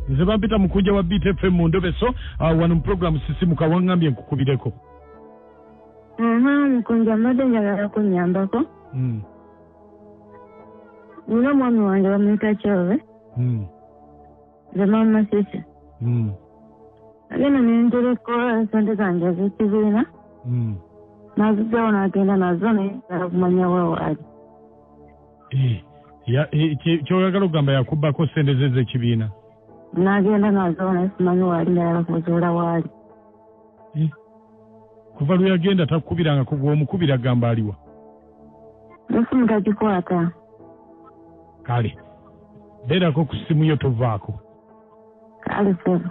nze bampita mukujja wa Beat FM mu Ndobeso wano mu program sisimuka wangambye nkukubireko. Mkunja mbadde njagala kunnyambako. Nina mwami wange bamuyita Kyove. Nze Mama Sisi. Agenda nentereko sente zange ez'ekibiina. Nazijjawo n'agenda nazo naye kumanya wewaali. Kyoyagala okugamba yakubbako sente ze z'ekibiina? N'agenda nazo naye simanyi waali ndala kuzuula waali. Kuva lwe yagenda takukubiranga ku bw'omukubira agamba aliwa? Esimu tagikwata. Kale beerako ku ssimu yo tovaako. Kale sebo.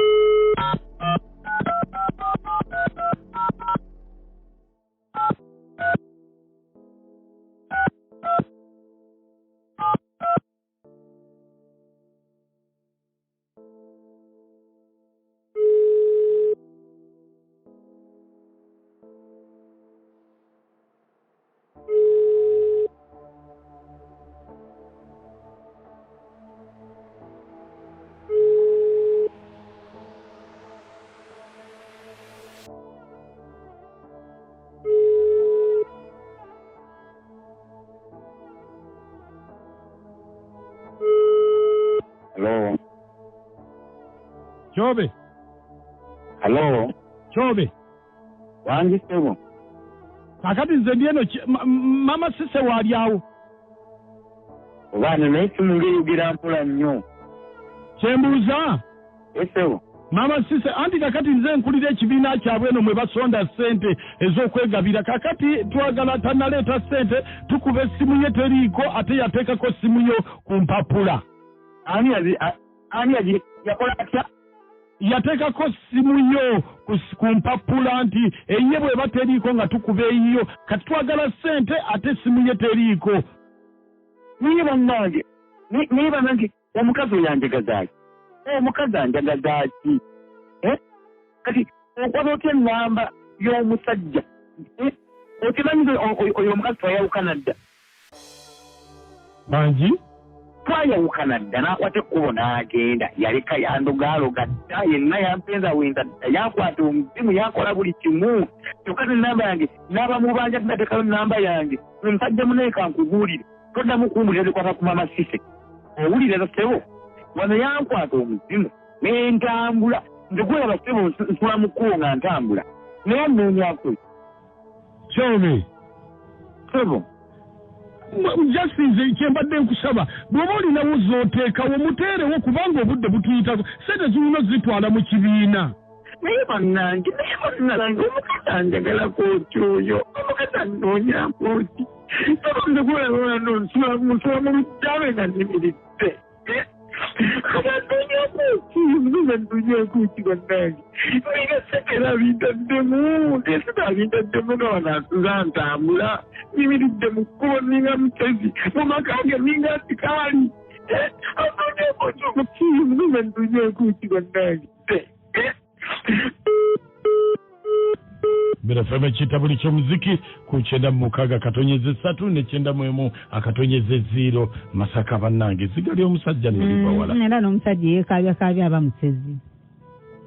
Hello. Kyove. Hello. Kyove. Wangi sebo. Kakati nze ndi eno Mama Sise waali awo. Obana n'essimu ng'eyogera mpola nnyo. Kyembuuza. Esebo. Mama Sise anti kakati nze nkulira ekibiina kyabwe eno mwe basonda ssente ez'okwegabira. Kakati twagala tannaleeta ssente tukuba essimu ye teriiko ate yateekako essimu yo ku mpapula. Ani yakola atya? Yateekako essimu yo ku mpapula nti eye bw'eba teriiko nga tukuba eyiyo kati twagala ssente ate essimu ye teriiko. Niba nange omukazi oyo anjagazaaki. Omukazi anjagazaaki. Kati okwaba otya ennamba y'omusajja. Okimanyi oyo omukazi twayawukana dda. Bangi? Twayawukana dda n'akwata ekkubo n'agenda yaleka yandogaaloga dda yenna yampenza wenza dda yakwata omuzimu yakola buli kimu kyokka ennamba yange n'abamubanja tunateekayo ennamba yange omusajja munaye kankubuulire toddamu kumbulira bikwata ku Mama Sise owulira sebo wano yankwata omuzimu n'entambula nze gwelaba sebo nsula mu kkubo nga ntambula naye nnoonyako Kyove. sebo Justice kyembadde nkusaba bw'oba olinawo z'oteekawo muteerewo kubanga obudde butuyitako sente zirina zitwala mu kibiina. naye bannange omukazi anjagalako otyoyo omukazi annoonyako ki nze gwelabano nsula mu lujabe nga nimiridde annoonyako ki nze nnoonyako ki bannange ninga sekera bintaddemu ndesita bintaddemu nga wanansuza ntambula nimiridde mu kkubo ninga mutezi mu maka ge ninga sikaali annoonyako ki nze nnoonyako ki bannange Bera feme kitabuli ky'omuziki ku 96 ne 91 akatonyeze 0 Masaka bannange zigali omusajja n'olibawala. Era n'omusajja yeekaabya aba musezi.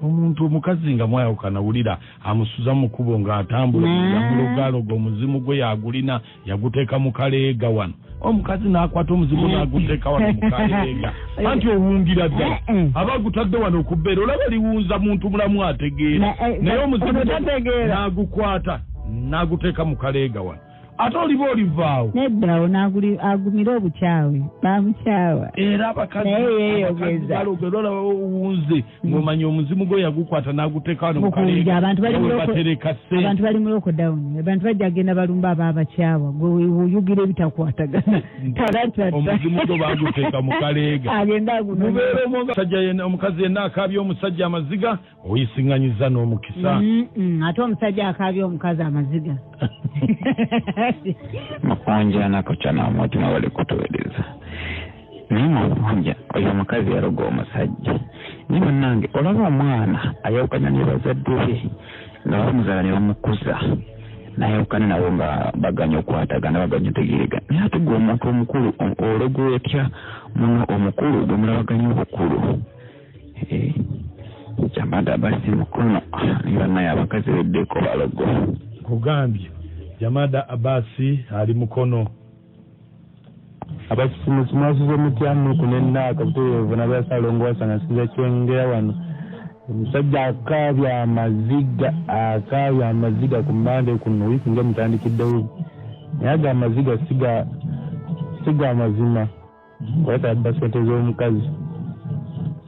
Omuntu omukazi nga mwayawukana wulira amusuza mu kkubo ng'atambula yamulogaloga omuzimu gwe yagulina yaguteeka mu kaleega wano. Omukazi n'akwata omuzimu n'aguteeka wano mu kaleega. Anti owungira ddala abagutadde wano okubbeera olaba liwunza muntu mulamu ategeera naye omuzimu n'agukwata n'aguteeka mu kaleega wano. Ate oliba olivaawo neddawo agumira obukyawe bamukyawa era abakazi balogera olaba owunze ng'omanya omuzimu gwe yagukwata n'aguteeka wano mu kaleega abantu bali mu lockdown abantu bajja agenda balumba ababakyawa gwe oyugira ebitakwatagana omuzimu gwe baguteeka mu kaleega agenda mubeera omukazi yenna akaabya omusajja amaziga oyisiŋŋanyiza n'omukisa ate omusajja akaabya omukazi amaziga Makonjana kochana omutima wali kutuweleza. Nimo oyo mukazi yaroga omusajja. Niba nange olaba omwana ayawukanya ne bazadde be nga bamuzaala ne bamukuza n'ayawukana nabo nga baganya okwatagana baganya otegeerega naye ate gwe omuntu omukulu ologa otya muno omukulu gwe mulabaganya obukulu Jamada Abasi Mukono niba naye abakazi beddeko balogo kugambye Jamada Abasi ali Mukono abasimusi mwasize mutyano kunenda akabuterevu n'abasalongo wasanga kyengera wano omusajja akaabya amaziga ku mbande kuno wiiki nga mutandikiddewo naye aga amaziga siga amazima wetadda sente z'omukazi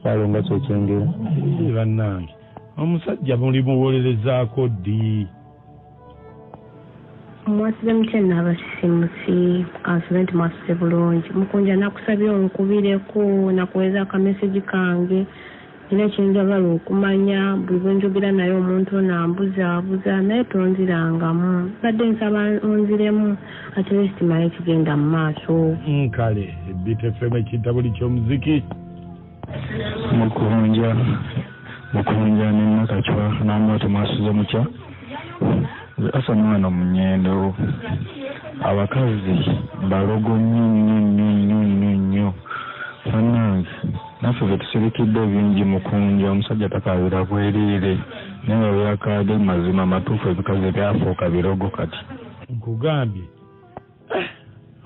salongo kyekyengera bannange omusajja muli muwolerezaako ddi mwasize mutya n'abasimusi kansulenti mwasize bulungi mukunja nakusabye onkubireko nakuweza akameseji kange nina kyenjagala okumanya buli bwe njogera naye omuntu onambuzaabuza naye tonzirangamu badde nsaba onziremu ate lesitimayo ekigenda mu maaso kale BTFM ekitabo ky'omuziki mukunja nenakacwa namwete mwasize mutya asa mwana munyendo abakazi balogo nnyo bannange naffe betuserekidde bingi mukunja omusajja takabira bwerere naye byakade mazima matuufu ebikazi byafuuka birogo kati nkugambye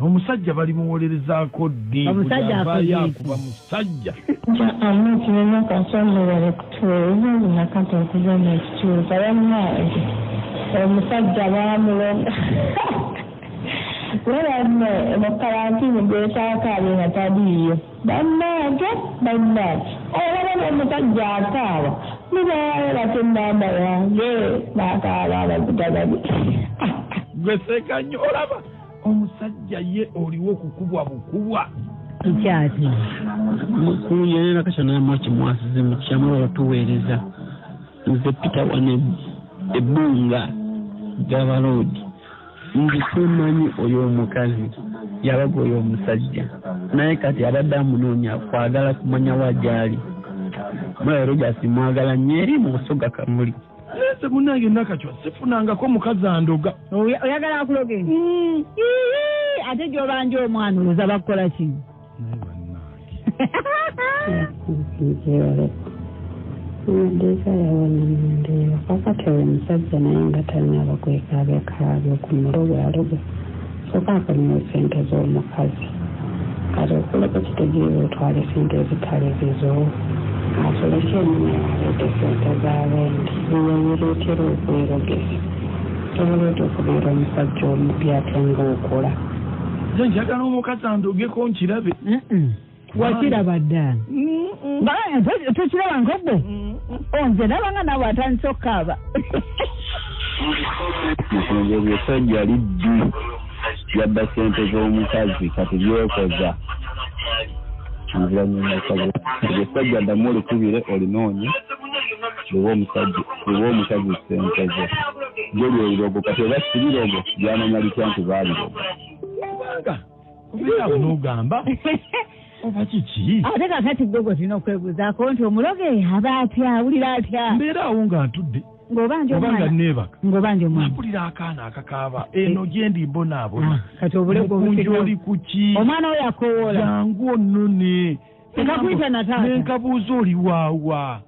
omusajja bali muwolerezaako ddi yakuba musajja amukirema kasomere kutuweeza nakati okugenda ekituuza bannange omusajja baamulonda Wala mo karantini gwetaakaali nga taliiyo bannange olaba omusajja akaaba nibaale batennamba yange n'akaaba abazigagabi gweseka nnyo olaba omusajja ye oliwo okukubwa bukubwa Ikyati mukunye nakasha namwachi mwasize mukyamu batuweereza nze Peter wane ebunga gabalodi ndikumanyi oyo omukazi yabaga oyo omusajja naye kati abadde amunoonya kwagala kumanya wajali mwero jasimwagala nyeri mu busoga kamuli nze munange nakacwa sifunangako mukazi andoga oyagala akuloge ate gyobanja omwana oza bakukola ki Ndeza yawanandeyo kakati oyo omusajja naye nga talina bakwekaabya ku mulogo alogo soka akolina sente z'omukazi kati okuleka kitegeera otwale sente ezitali zizo asoleke ennyo aleete sente z'abendi niweyereetera okwerogesa toboleeta okubeera omusajja omubi ate ng'okola nze njagala omukazi andogeko nkirabe wakiraba dda tokiraba nkobbe onze nabanga nawe atandise okukaaba mukunja ebyesajja liddi yadda sente z'omukazi kati byekoza ebyesajja ddamu olikubire olinoonye liwa omukazi sente ze gyolyo ebirogo kati oba sibirogo byananya litya nti baalirogo obeera bunogamba oba kiki ate kakati gogo tulina okwebuuzaako nti omuloge aba atya awulira atya mbeeraawo nga ntudde obanga neebaka ng'obanja omwana mpulira akaana akakaaba eno gye ndi mbonaabona kati obulego mukunja oli ku ki omwana oyo akowoola jangu onnone nekakuyita nataata nenkabuuza oli waawa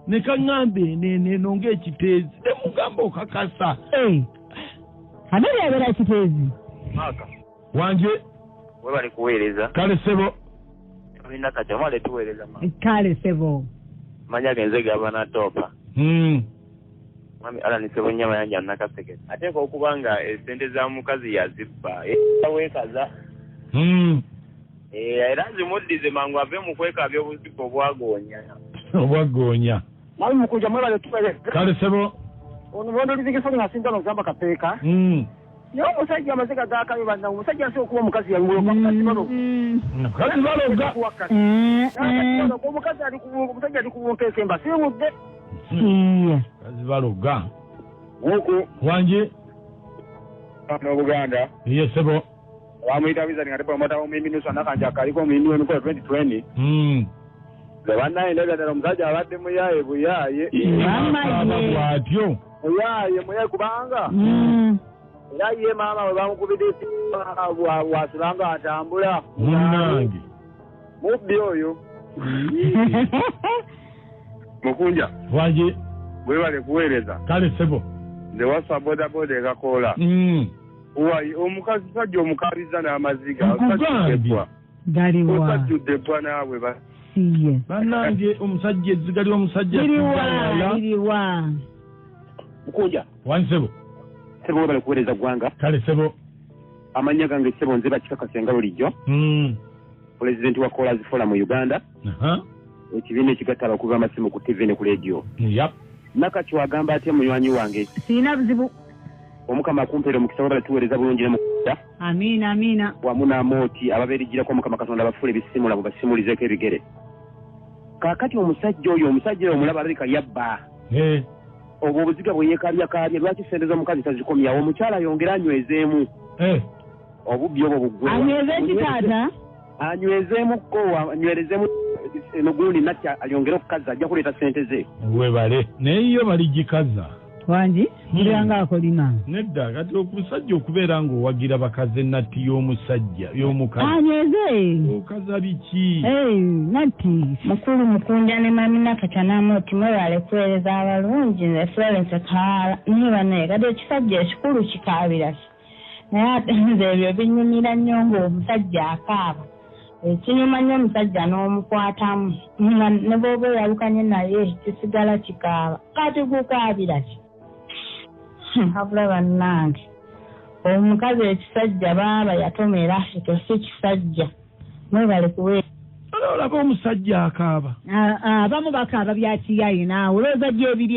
nekaŋŋambe eneno ng'ekiteezi nemugamba okakasa ate byabeera ekiteezi wanje we bali kuweereza kale sebo tulina kati omwale tuweereza kale sebo manya genze gaba na topa mami ala ni sebo nyama yanja nakaseke ateeka okuba nga esente za mukazi yazibba weekaza era zimuddize mangu ave mu kwekabya obuzibu obwagoonya mami mukunja mwebale tuweereza kale sebo ono bondo lizingiso lingasinga n'okugamba kapeeka naye omusajja amaziga gaakabe banna omusajja asobola okuba omukazi mukazi baloga omusajja ali kubunkeesa emba siimudde mukazi baloga wuku wanje n'obuganda ye sebo wamuyita bizani nga tepromota omiminusa nakanja akaliko omimiyoni kwa 2020 ze bannaye ndabya ddala omusajja abadde muyaye buyaye bwatyo muyaye kubanga era ye maama we bamukubidde wasulanga atambula munnange mubbi oyo mukunja wanje webale kuweereza kale sebo nze wasa bodaboda ekakoola omukazi sajja omukabiza n'amaziga osajjuddebwa naawe siye bannange omusajja ezziga ly'omusajja liriwa mukunja wansebo sebo webale kuweereza ggwanga kale sebo amannya gange sebo nze bakikakasenga bulijjo pulezidenti wa Callers Forum mu Uganda ekibiina ekigatta abakubi b'amasimu ku TV ne ku radio nakati wagamba ate munywanyi wange sirina buzibu omukama akumpeera omukisa wabala tuweereza bulungi ne mukudda amiina wamu n'amooti ababeerijjirako omukama katonda bafuula ebisimula mu basimulizeeko ebigere kaakati omusajja oyo omulaba alabika yabba obwo obuziga bwe yeekabyakaabye lwaki sente z'omukazi tazikomyawo omukyala ayongera anywezeemu obubbi obwo buggwe anyweze ekitaata anywezeemukko anywerezeemu nogundi nati ayongere okukaza ajja kuleeta sente ze webale naye yo baligikaza wangi kiranga akolima nedda kati okusajja okubeera ng'owagira bakaze natti y'omusajja y'omukazi anyweze okaza biki natti mukulu mukundya ne mamina katanamuti mwebale kuweereza abalungi nze Florence Kaala naye bane kati ekisajja ekikulu kikaabira ki naye ate nze ebyo binyumira nnyo ng'omusajja akaaba ekinyuma nnyo omusajja n'omukwatamu nga ne bw'oba oyalukanye naye kisigala kikaaba kati gukaabira ki habula bannange omukazi ekisajja baaba yatomera ekyo si kisajja mwebale kuweera olaba omusajja akaaba abamu bakaaba byakiyayi naawe olowooza gyebiri